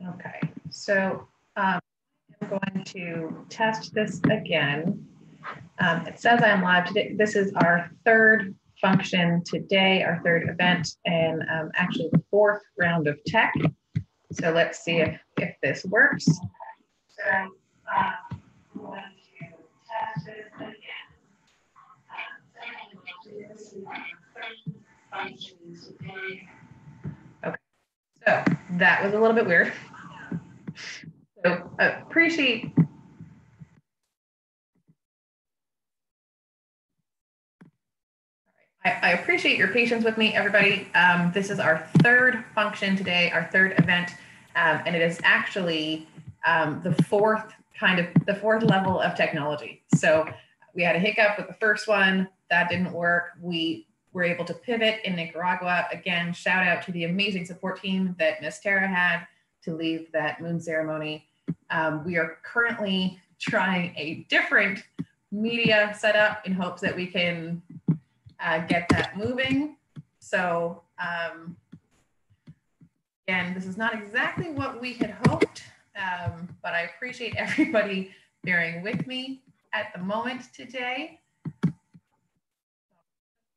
Okay, so I'm going to test this again. It says I'm live today. This is our third function today, our third event, and actually the fourth round of tech. So let's see if this works. So I'm going to test this again. Okay, so that was a little bit weird. So appreciate. I appreciate your patience with me, everybody. This is our third function today, our third event, and it is actually the fourth level of technology. So we had a hiccup with the first one, that didn't work. We were able to pivot in Nicaragua. Again, shout out to the amazing support team that Miss Tara had to lead that moon ceremony. We are currently trying a different media setup in hopes that we can get that moving. So again, this is not exactly what we had hoped, but I appreciate everybody bearing with me at the moment today.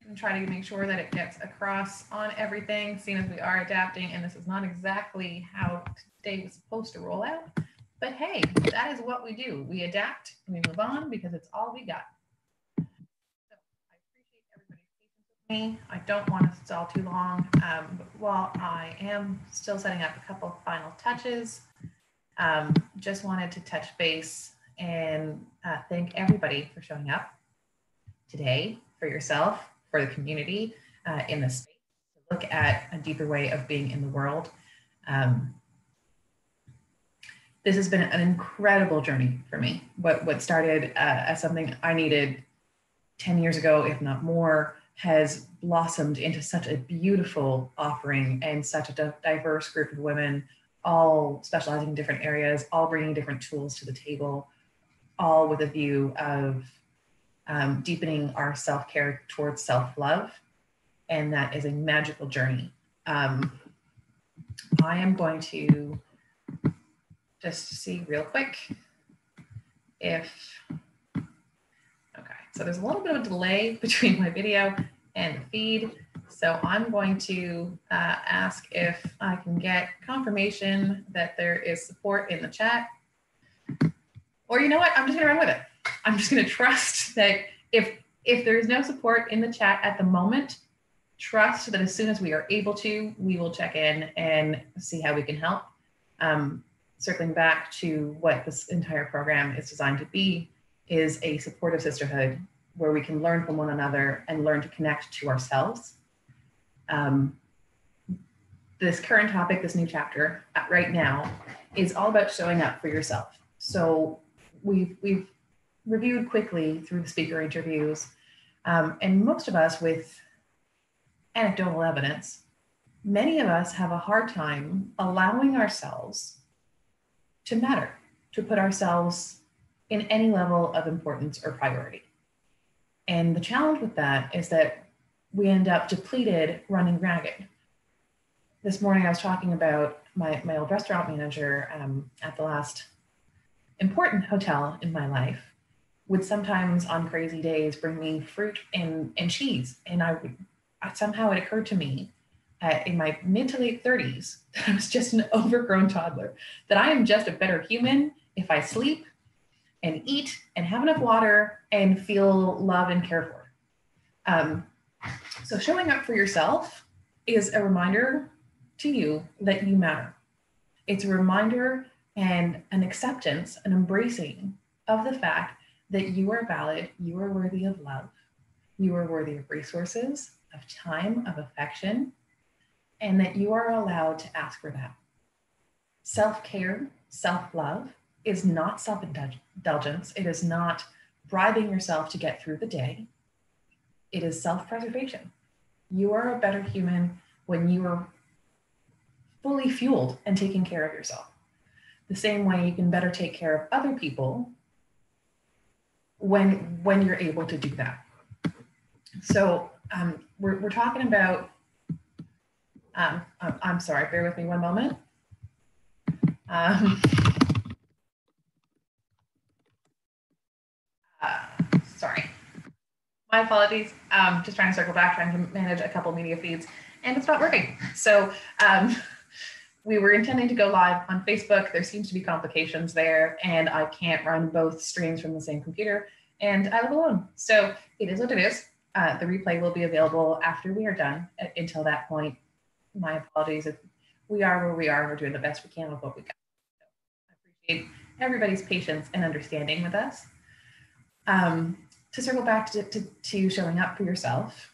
I'm trying to make sure that it gets across on everything, seeing as we are adapting, and this is not exactly how today was supposed to roll out. But hey, that is what we do. We adapt and we move on because it's all we got. I don't want to stall too long, but while I am still setting up a couple of final touches, just wanted to touch base and thank everybody for showing up today, for yourself, for the community in this space, to look at a deeper way of being in the world. This has been an incredible journey for me. What started as something I needed 10 years ago, if not more, has blossomed into such a beautiful offering and such a diverse group of women, all specializing in different areas, all bringing different tools to the table, all with a view of deepening our self-care towards self-love. And that is a magical journey. I am going to just see real quick if, so there's a little bit of a delay between my video and the feed. So I'm going to ask if I can get confirmation that there is support in the chat. Or you know what, I'm just gonna run with it. I'm just gonna trust that if there's no support in the chat at the moment, trust that as soon as we are able to, we will check in and see how we can help. Circling back to what this entire program is designed to be, is a supportive sisterhood where we can learn from one another and learn to connect to ourselves. This current topic, this new chapter right now, is all about showing up for yourself. So we've reviewed quickly through the speaker interviews, and most of us with anecdotal evidence, many of us have a hard time allowing ourselves to matter, to put ourselves in any level of importance or priority. And the challenge with that is that we end up depleted, running ragged. This morning I was talking about my old restaurant manager at the last important hotel in my life would sometimes on crazy days bring me fruit and cheese. And somehow it occurred to me in my mid to late 30s that I was just an overgrown toddler, that I am just a better human if I sleep and eat and have enough water and feel love and cared for. So showing up for yourself is a reminder to you that you matter. It's a reminder and an acceptance, an embracing of the fact that you are valid, you are worthy of love, you are worthy of resources, of time, of affection, and that you are allowed to ask for that. Self-care, self-love is not self-indulgence. It is not bribing yourself to get through the day. It is self-preservation. You are a better human when you are fully fueled and taking care of yourself. The same way you can better take care of other people when you're able to do that. So we're talking about, I'm sorry, bear with me one moment. Um, Sorry, my apologies. Just trying to circle back, trying to manage a couple media feeds, and it's not working. So we were intending to go live on Facebook. There seems to be complications there, and I can't run both streams from the same computer, and I live alone. So it is what it is. The replay will be available after we are done. Until that point, my apologies. We are where we are. We're doing the best we can with what we got. So I appreciate everybody's patience and understanding with us. To circle back to showing up for yourself,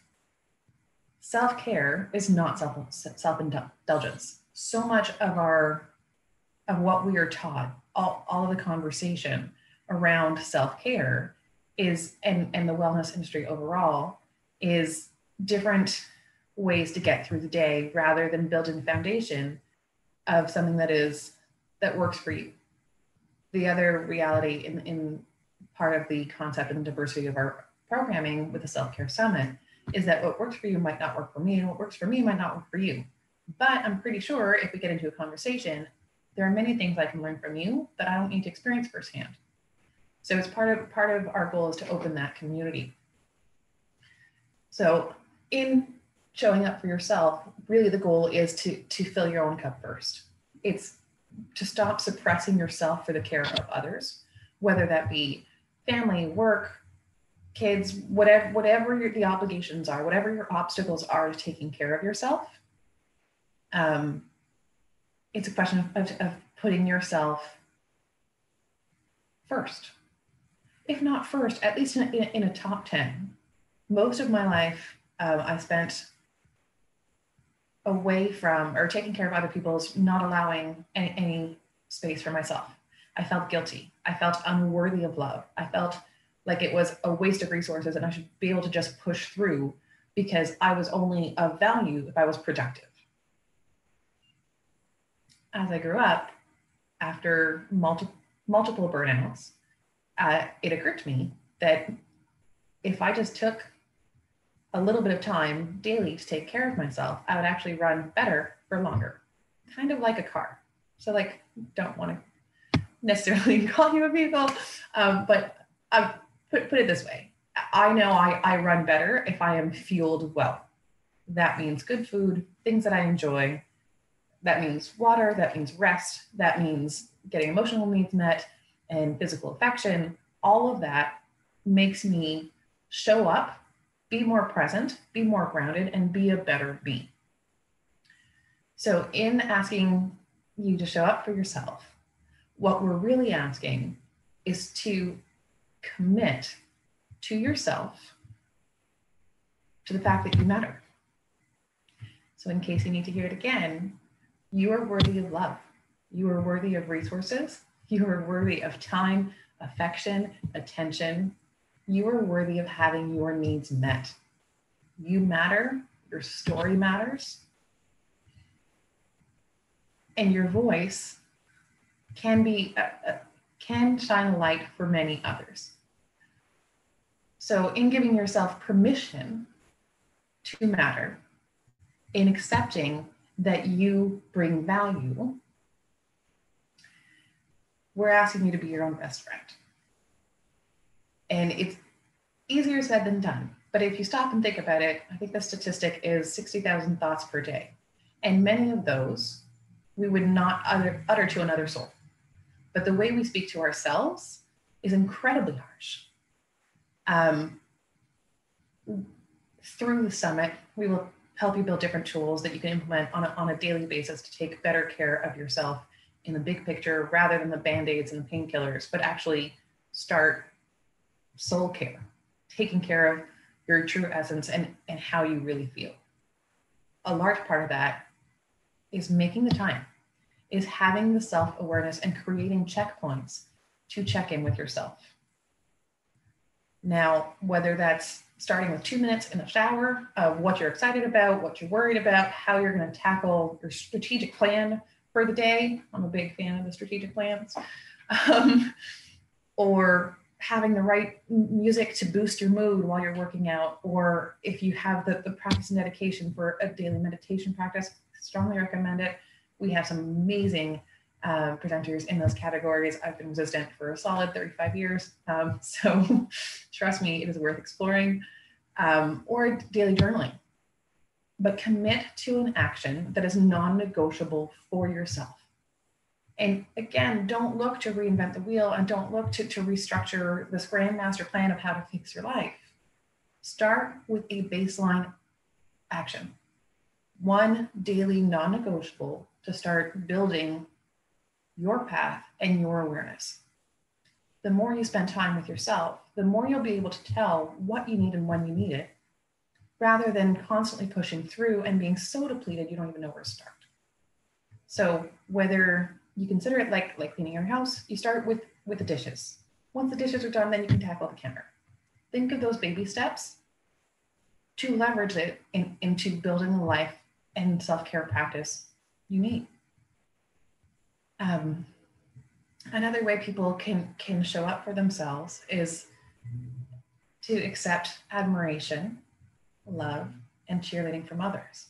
self-care is not self-indulgence. So much of what we are taught, all of the conversation around self-care is, and the wellness industry overall, is different ways to get through the day rather than building the foundation of something that works for you. The other reality in part of the concept and the diversity of our programming with the Self-Care Summit is that what works for you might not work for me, and what works for me might not work for you. But I'm pretty sure if we get into a conversation, there are many things I can learn from you that I don't need to experience firsthand. So it's part of our goal is to open that community. So in showing up for yourself, really the goal is to fill your own cup first. It's to stop suppressing yourself for the care of others, whether that be family, work, kids, whatever the obligations are, whatever your obstacles are to taking care of yourself. It's a question of putting yourself first. If not first, at least in a top 10. Most of my life, I spent away from or taking care of other people's, not allowing any space for myself. I felt guilty. I felt unworthy of love. I felt like it was a waste of resources and I should be able to just push through because I was only of value if I was productive. As I grew up, after multiple burnouts, it occurred to me that if I just took a little bit of time daily to take care of myself, I would actually run better for longer, kind of like a car. So like, don't want to necessarily call you a vehicle, but put it this way. I know I run better if I am fueled well. That means good food, things that I enjoy. That means water, that means rest, that means getting emotional needs met and physical affection. All of that makes me show up, be more present, be more grounded, and be a better me. So in asking you to show up for yourself, what we're really asking is to commit to yourself to the fact that you matter. So in case you need to hear it again, you are worthy of love. You are worthy of resources. You are worthy of time, affection, attention. You are worthy of having your needs met. You matter. Your story matters. And your voice can shine a light for many others. So in giving yourself permission to matter, in accepting that you bring value, we're asking you to be your own best friend. And it's easier said than done. But if you stop and think about it, I think the statistic is 60,000 thoughts per day. And many of those we would not utter to another soul. But the way we speak to ourselves is incredibly harsh. Through the summit, we will help you build different tools that you can implement on a daily basis to take better care of yourself in the big picture rather than the Band-Aids and the painkillers, but actually start soul care, taking care of your true essence and how you really feel. A large part of that is making the time, is having the self-awareness and creating checkpoints to check in with yourself. Now, whether that's starting with 2 minutes in the shower of what you're excited about, what you're worried about, how you're going to tackle your strategic plan for the day. I'm a big fan of the strategic plans. Or having the right music to boost your mood while you're working out, or if you have the practice and dedication for a daily meditation practice, strongly recommend it. We have some amazing presenters in those categories. I've been resistant for a solid 35 years. So trust me, it is worth exploring. Or daily journaling. But commit to an action that is non-negotiable for yourself. And again, don't look to reinvent the wheel and don't look to restructure this grand master plan of how to fix your life. Start with a baseline action. One daily non-negotiable to start building your path and your awareness. The more you spend time with yourself, the more you'll be able to tell what you need and when you need it, rather than constantly pushing through and being so depleted you don't even know where to start. So whether you consider it like cleaning your house, you start with the dishes. Once the dishes are done, then you can tackle the counter. Think of those baby steps to leverage it into building the life and self-care practice you need. Another way people can show up for themselves is to accept admiration, love, and cheerleading from others.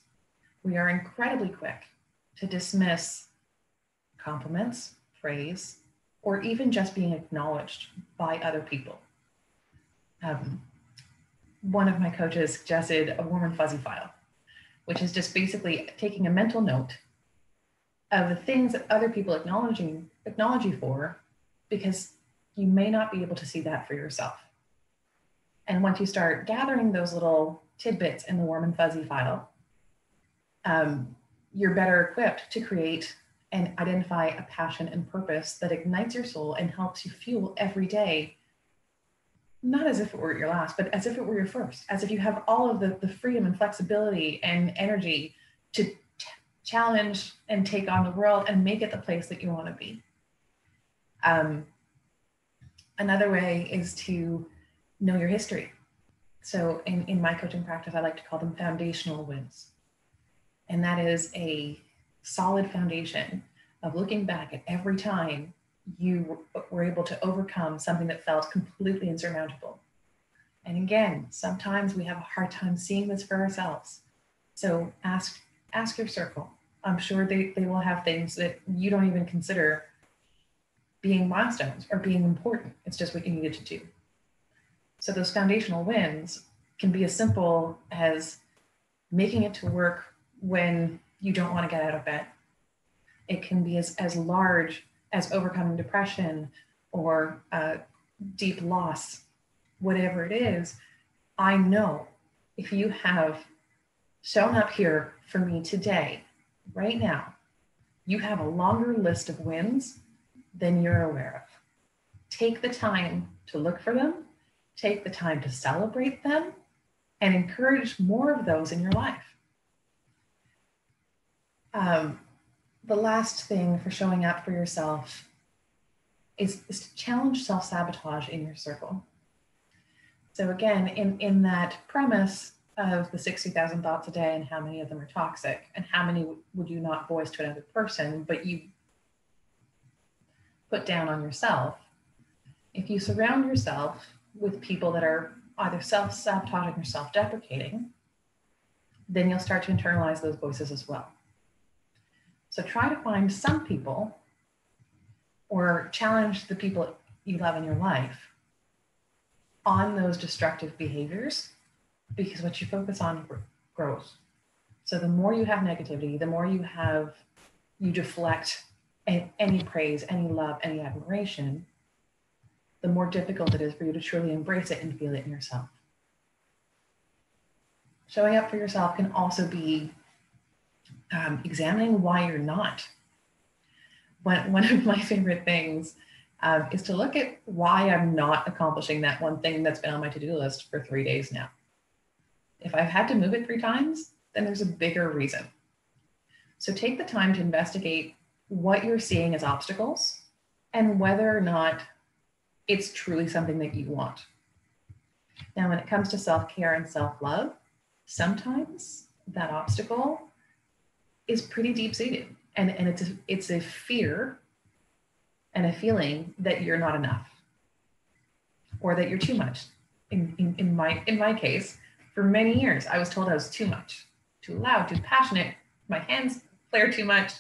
We are incredibly quick to dismiss compliments, praise, or even just being acknowledged by other people. One of my coaches suggested a warm and fuzzy file, which is just basically taking a mental note of the things that other people acknowledge you for, because you may not be able to see that for yourself. And once you start gathering those little tidbits in the warm and fuzzy file, you're better equipped to create and identify a passion and purpose that ignites your soul and helps you fuel every day, not as if it were your last, but as if it were your first, as if you have all of the freedom and flexibility and energy to challenge and take on the world and make it the place that you want to be. Another way is to know your history. So in my coaching practice, I like to call them foundational wins. And that is a solid foundation of looking back at every time you were able to overcome something that felt completely insurmountable. And again, sometimes we have a hard time seeing this for ourselves. So ask your circle. I'm sure they will have things that you don't even consider being milestones or being important. It's just what you needed to do. So those foundational wins can be as simple as making it to work when you don't want to get out of bed. It can be as large as overcoming depression or deep loss, whatever it is. I know if you have shown up here for me today, right now, you have a longer list of wins than you're aware of. Take the time to look for them, take the time to celebrate them, and encourage more of those in your life. The last thing for showing up for yourself is to challenge self-sabotage in your circle. So again, in that premise of the 60,000 thoughts a day and how many of them are toxic and how many would you not voice to another person, but you put down on yourself, if you surround yourself with people that are either self-sabotaging or self-deprecating, then you'll start to internalize those voices as well. So try to find some people or challenge the people you love in your life on those destructive behaviors, because what you focus on grows. So the more you have negativity, the more you deflect any praise, any love, any admiration, the more difficult it is for you to truly embrace it and feel it in yourself. Showing up for yourself can also be examining why you're not. One of my favorite things is to look at why I'm not accomplishing that one thing that's been on my to-do list for 3 days now. If I've had to move it 3 times, then there's a bigger reason. So take the time to investigate what you're seeing as obstacles and whether or not it's truly something that you want. Now, when it comes to self-care and self-love, sometimes that obstacle is pretty deep-seated, and it's a fear and a feeling that you're not enough or that you're too much. In my case, for many years, I was told I was too much, too loud, too passionate. My hands flare too much.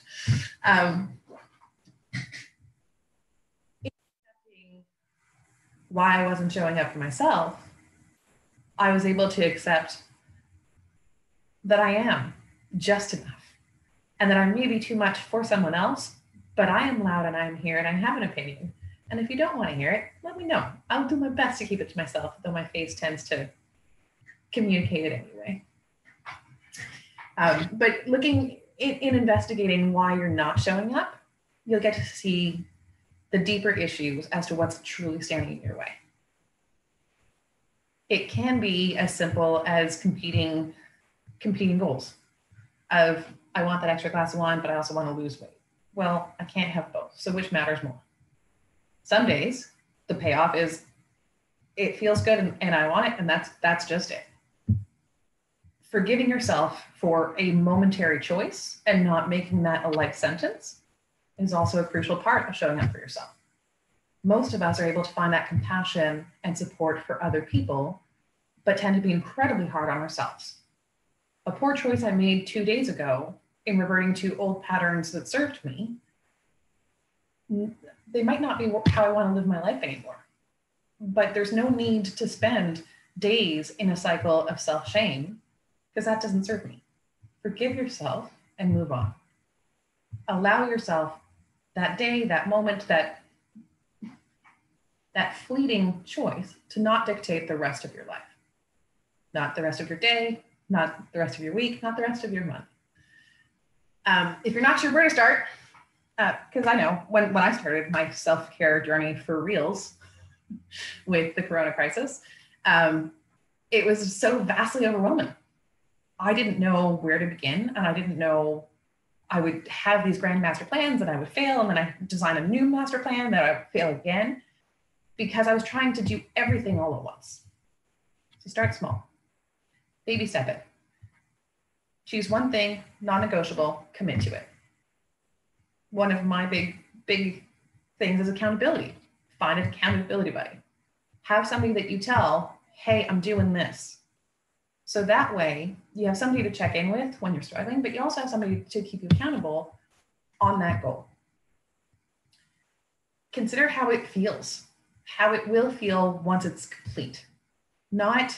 why I wasn't showing up for myself, I was able to accept that I am just enough and that I may be too much for someone else, but I am loud and I'm here and I have an opinion. And if you don't want to hear it, let me know. I'll do my best to keep it to myself, though my face tends to communicate it anyway. But looking in investigating why you're not showing up, you'll get to see the deeper issues as to what's truly standing in your way. It can be as simple as competing goals of, I want that extra glass of wine, but I also want to lose weight. Well, I can't have both. So which matters more? Some days the payoff is it feels good and I want it, and that's just it. Forgiving yourself for a momentary choice and not making that a life sentence is also a crucial part of showing up for yourself. Most of us are able to find that compassion and support for other people, but tend to be incredibly hard on ourselves. A poor choice I made 2 days ago in reverting to old patterns that served me, they might not be how I want to live my life anymore. But there's no need to spend days in a cycle of self-shame, because that doesn't serve me. Forgive yourself and move on. Allow yourself that day, that moment, that fleeting choice to not dictate the rest of your life. Not the rest of your day, not the rest of your week, not the rest of your month. If you're not sure where to start, because I know when I started my self-care journey for reals with the Corona crisis, it was so vastly overwhelming. I didn't know where to begin, and I didn't know I would have these grand master plans and I would fail, and then I design a new master plan that I would fail again, because I was trying to do everything all at once. So start small. Baby step it. Choose one thing, non-negotiable, commit to it. One of my big things is accountability. Find an accountability buddy. Have somebody that you tell, hey, I'm doing this. So that way you have somebody to check in with when you're struggling, but you also have somebody to keep you accountable on that goal. Consider how it feels, how it will feel once it's complete. Not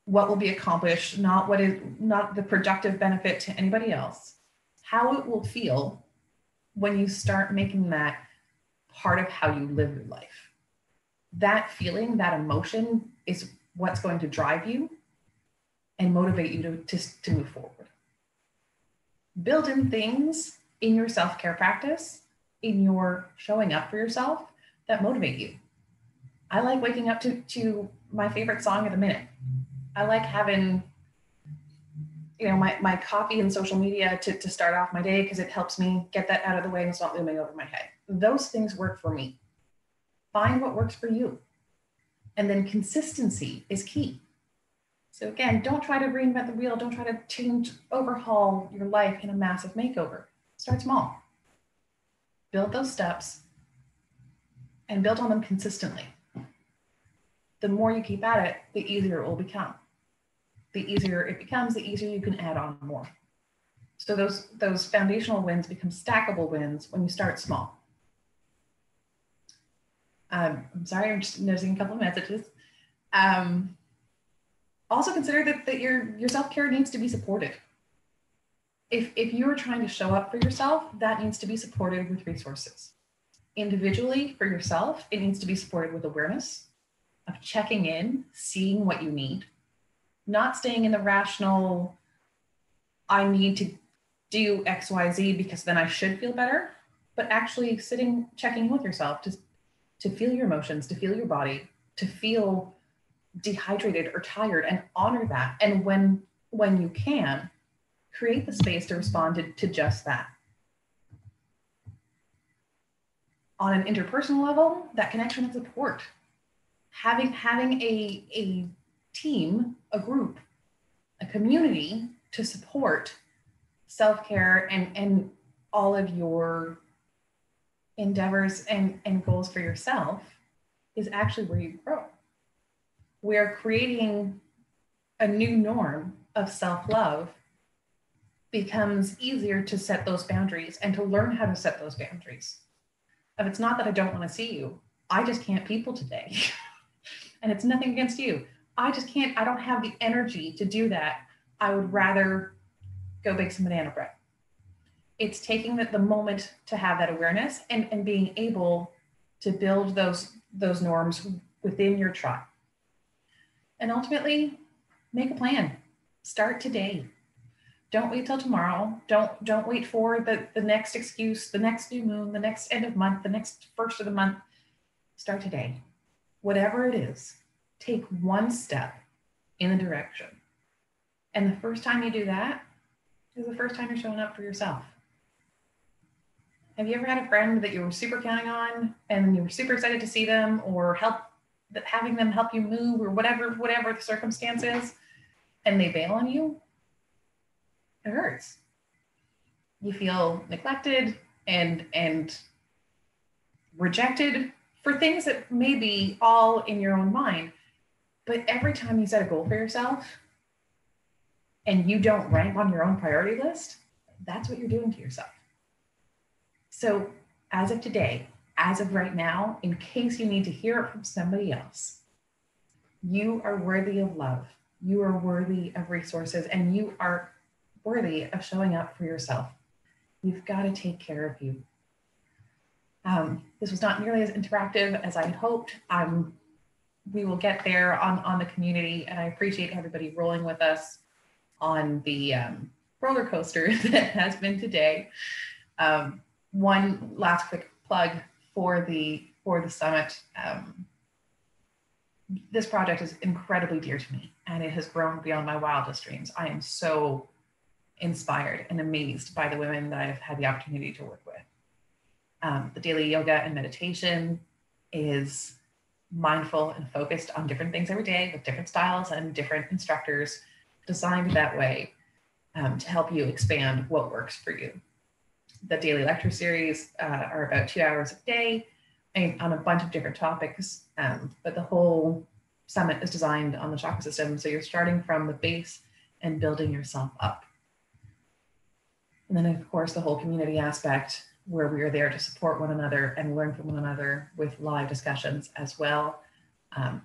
what will be accomplished, not the productive benefit to anybody else, how it will feel when you start making that part of how you live your life. That feeling, that emotion is what's going to drive you and motivate you to move forward. Build in things in your self-care practice, in your showing up for yourself, that motivate you. I like waking up to my favorite song of the minute. I like having, my coffee and social media to start off my day, because it helps me get that out of the way and it's not looming over my head. Those things work for me. Find what works for you. And then consistency is key. So again, don't try to reinvent the wheel. Don't try to overhaul your life in a massive makeover. Start small. Build those steps and build on them consistently. The more you keep at it, the easier it will become. The easier it becomes, the easier you can add on more. So those foundational wins become stackable wins when you start small. I'm sorry, I'm just noticing a couple of messages. Also consider that your self-care needs to be supported. If you're trying to show up for yourself, that needs to be supported with resources. Individually, for yourself, it needs to be supported with awareness of checking in, seeing what you need, not staying in the rational, I need to do X, Y, Z because then I should feel better, but actually checking in with yourself to feel your emotions, to feel your body, to feel dehydrated or tired, and honor that. And when you can, create the space to respond to just that. On an interpersonal level, that connection and support. Having a team, a group, a community to support self-care and all of your endeavors and goals for yourself is actually where you grow. We're creating a new norm of self-love. Becomes easier to set those boundaries and to learn how to set those boundaries. If it's not that I don't want to see you, I just can't people today. And it's nothing against you. I just can't, I don't have the energy to do that. I would rather go bake some banana bread. It's taking the moment to have that awareness and being able to build those norms within your tribe. And ultimately, make a plan. Start today. Don't wait till tomorrow. Don't wait for the next excuse, the next new moon, the next end of month, the next first of the month. Start today. Whatever it is, take one step in the direction. And the first time you do that is the first time you're showing up for yourself. Have you ever had a friend that you were super counting on and you were super excited to see them or having them help you move or whatever the circumstance is, and they bail on you? It hurts. You feel neglected and rejected for things that may be all in your own mind. But every time you set a goal for yourself and you don't rank on your own priority list, that's what you're doing to yourself. So as of today, as of right now, in case you need to hear it from somebody else, you are worthy of love. You are worthy of resources, and you are worthy of showing up for yourself. You've got to take care of you. This was not nearly as interactive as I had hoped. We will get there on the community, and I appreciate everybody rolling with us on the roller coaster that has been today. One last quick plug for the summit. This project is incredibly dear to me, and it has grown beyond my wildest dreams. I am so inspired and amazed by the women that I've had the opportunity to work with. The daily yoga and meditation is mindful and focused on different things every day with different styles and different instructors designed that way to help you expand what works for you. The daily lecture series are about 2 hours a day on a bunch of different topics, but the whole summit is designed on the chakra system. So you're starting from the base and building yourself up. And then of course, the whole community aspect where we are there to support one another and learn from one another with live discussions as well.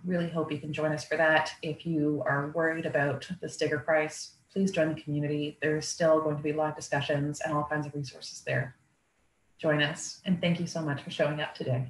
Really hope you can join us for that. If you are worried about the sticker price, please join the community. There's still going to be live discussions and all kinds of resources there. Join us, and thank you so much for showing up today.